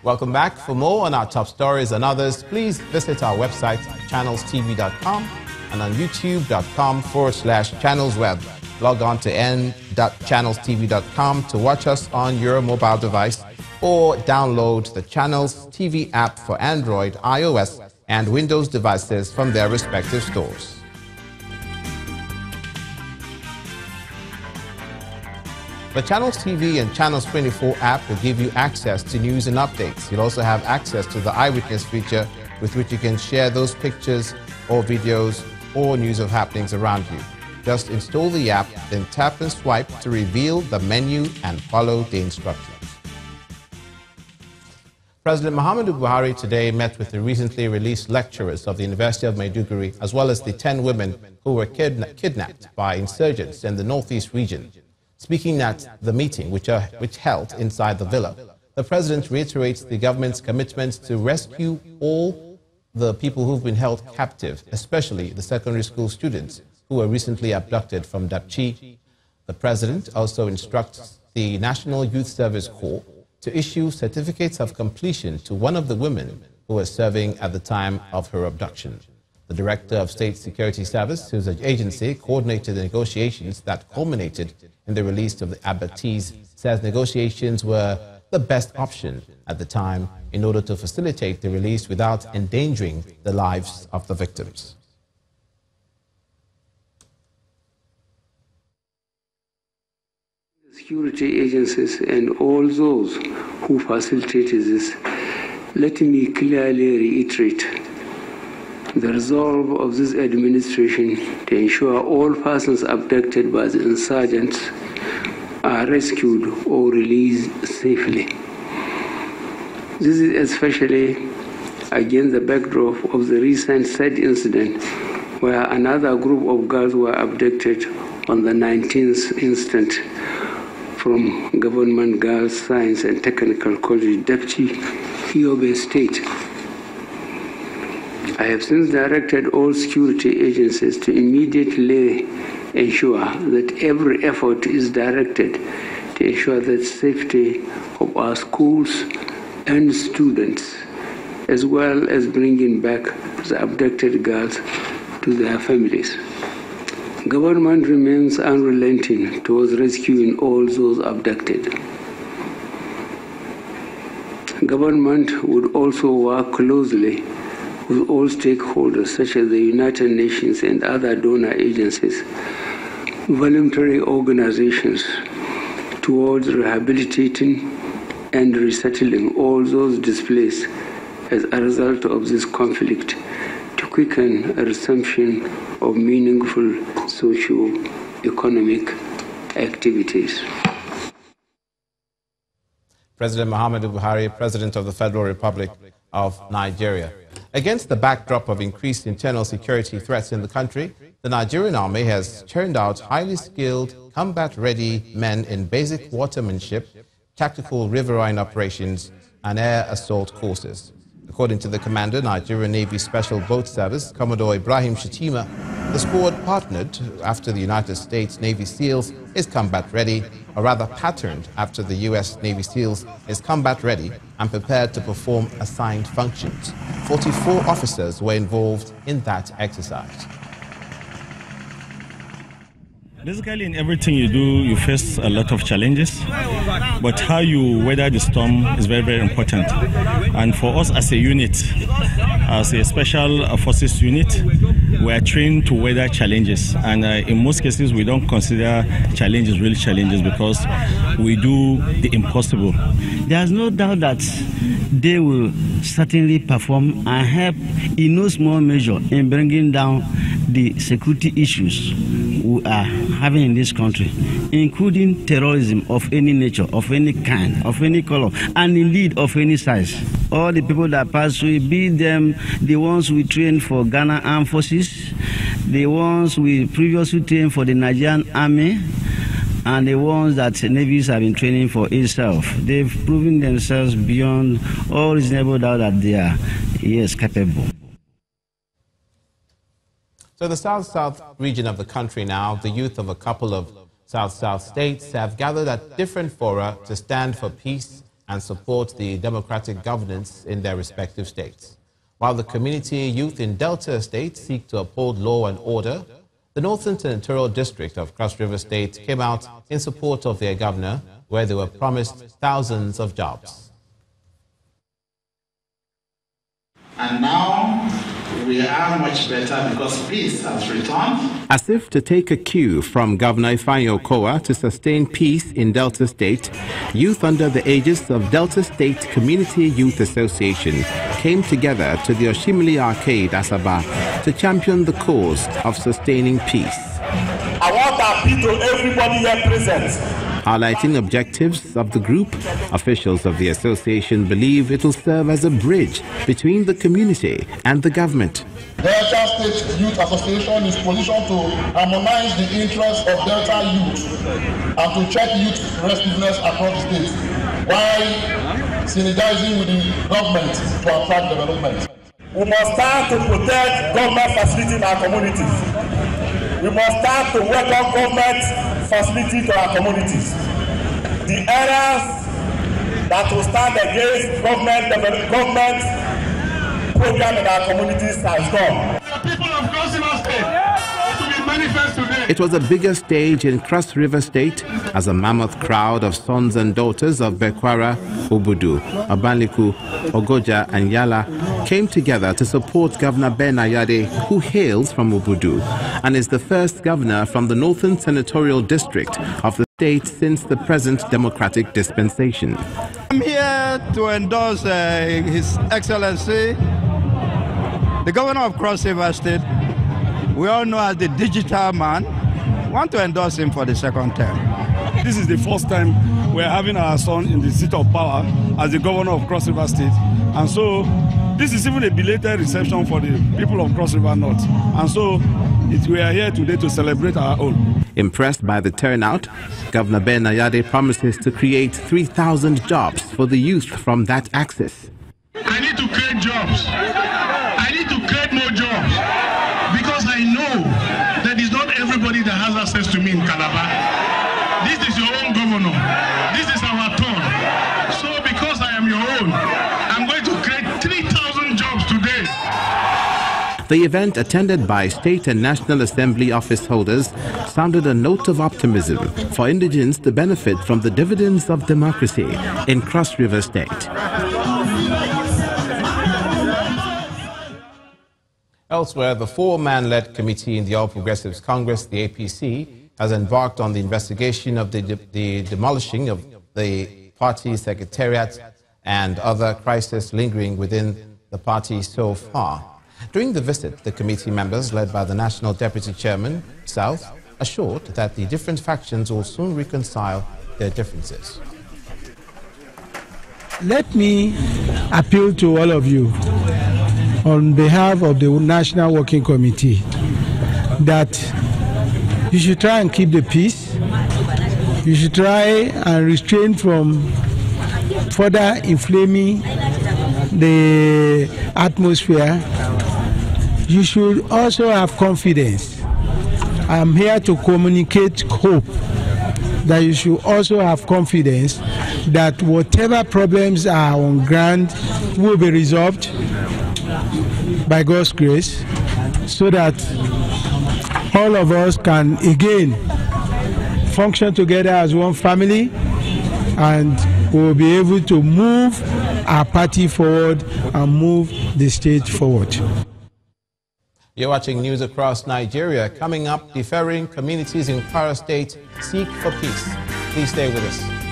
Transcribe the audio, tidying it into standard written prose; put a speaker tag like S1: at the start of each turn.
S1: Welcome back. For more on our top stories and others, please visit our website, channelstv.com, and on youtube.com/channelsweb. Log on to n.channelstv.com to watch us on your mobile device, or download the Channels TV app for Android, iOS, and Windows devices from their respective stores. The Channels TV and Channels 24 app will give you access to news and updates. You'll also have access to the Eyewitness feature, with which you can share those pictures or videos or news of happenings around you. Just install the app, then tap and swipe to reveal the menu and follow the instructions. President Muhammadu Buhari today met with the recently released lecturers of the University of Maiduguri, as well as the 10 women who were kidnapped by insurgents in the northeast region. Speaking at the meeting, which held inside the villa, the president reiterates the government's commitment to rescue all the people who've been held captive, especially the secondary school students who were recently abducted from Dapchi. The president also instructs the National Youth Service Corps to issue certificates of completion to one of the women who was serving at the time of her abduction. The Director of State Security Service, whose agency coordinated the negotiations that culminated in the release of the abductees, says negotiations were the best option at the time in order to facilitate the release without endangering the lives of the victims.
S2: Security agencies and all those who facilitated this, let me clearly reiterate the resolve of this administration to ensure all persons abducted by the insurgents are rescued or released safely. This is especially against the backdrop of the recent sad incident where another group of girls were abducted on the 19th instant from Government Girls Science and Technical College, Dapchi, Yobe State. I have since directed all security agencies to immediately ensure that every effort is directed to ensure the safety of our schools and students, as well as bringing back the abducted girls to their families. Government remains unrelenting towards rescuing all those abducted. Government would also work closely with all stakeholders, such as the United Nations and other donor agencies, voluntary organizations, towards rehabilitating and resettling all those displaced as a result of this conflict, to quicken a resumption of meaningful socio-economic activities.
S1: President Muhammadu Buhari, President of the Federal Republic of Nigeria. Against the backdrop of increased internal security threats in the country, the Nigerian army has churned out highly skilled, combat-ready men in basic watermanship, tactical riverine operations, and air assault courses. According to the commander, Nigerian Navy Special Boat Service, Commodore Ibrahim Shatima, the squad partnered after the United States Navy SEALs is combat-ready, or rather patterned after the U.S. Navy SEALs is combat-ready and prepared to perform assigned functions. 44 officers were involved in that exercise.
S3: Basically, in everything you do, you face a lot of challenges, but how you weather the storm is very, very important. And for us as a unit, as a special forces unit, we are trained to weather challenges. And in most cases, we don't consider challenges really challenges because we do the impossible.
S4: There's no doubt that they will certainly perform and help in no small measure in bringing down the security issues we are having in this country, including terrorism of any nature, of any kind, of any color, and indeed of any size. All the people that pass through, be them the ones we trained for Ghana Armed Forces, the ones we previously trained for the Nigerian Army, and the ones that navies have been training for itself. They've proven themselves beyond all reasonable doubt that they are, yes, capable.
S1: So the South-South region of the country now, the youth of a couple of South-South states have gathered at different fora to stand for peace and support the democratic governance in their respective states. While the community youth in Delta State seek to uphold law and order, the Northern Senatorial District of Cross River State came out in support of their governor, where they were promised thousands of jobs.
S5: And now we are much better because peace has returned.
S1: As if to take a cue from Governor Ifeanyi Okowa to sustain peace in Delta State, youth under the aegis of Delta State Community Youth Association came together to the Oshimili Arcade, Asaba, to champion the cause of sustaining peace.
S6: I want to appeal to everybody here present.
S1: Highlighting objectives of the group, officials of the association believe it will serve as a bridge between the community and the government.
S7: Delta State Youth Association is positioned to harmonize the interests of Delta youth and to check youth restiveness across the state, while synergizing with the government to attract development.
S6: We must start to protect government facilities in our communities. We must start to welcome government facilities to our communities. The areas that will stand against government program in our communities has gone.
S7: The people of Cross River State to be manifest today.
S1: It was a bigger stage in Cross River State as a mammoth crowd of sons and daughters of Bekwara, Obudu, Abanliku, Ogoja and Yala came together to support Governor Ben Ayade, who hails from Obudu and is the first governor from the Northern Senatorial District of the state since the present democratic dispensation.
S8: I'm here to endorse His Excellency, the Governor of Cross River State. We all know as the digital man. We want to endorse him for the second term.
S3: This is the first time we're having our son in the seat of power as the Governor of Cross River State. And so this is even a belated reception for the people of Cross River North. And so we are here today to celebrate our own.
S1: Impressed by the turnout, Governor Ben Ayade promises to create 3,000 jobs for the youth from that axis.
S7: I need to create jobs. I need to create more jobs because I know that it's not everybody that has access to me in Calabar. This is your own governor. This is our turn. So because I am your own, I'm going to create 3,000 jobs today.
S1: The event, attended by state and national assembly office holders, sounded a note of optimism for indigents to benefit from the dividends of democracy in Cross River State. Elsewhere, the four-man-led committee in the All Progressives Congress, the APC, has embarked on the investigation of the demolishing of the party secretariat and other crises lingering within the party so far. During the visit, the committee members, led by the National Deputy Chairman, South, assured that the different factions will soon reconcile their differences.
S9: Let me appeal to all of you on behalf of the National Working Committee that you should try and keep the peace. You should try and restrain from further inflaming the atmosphere. You should also have confidence. I'm here to communicate hope that you should also have confidence that whatever problems are on ground will be resolved by God's grace, so that all of us can again function together as one family, and we'll be able to move our party forward and move the state forward.
S1: You're watching news across Nigeria. Coming up, deferring communities in Kwara State seek for peace. Please stay with us.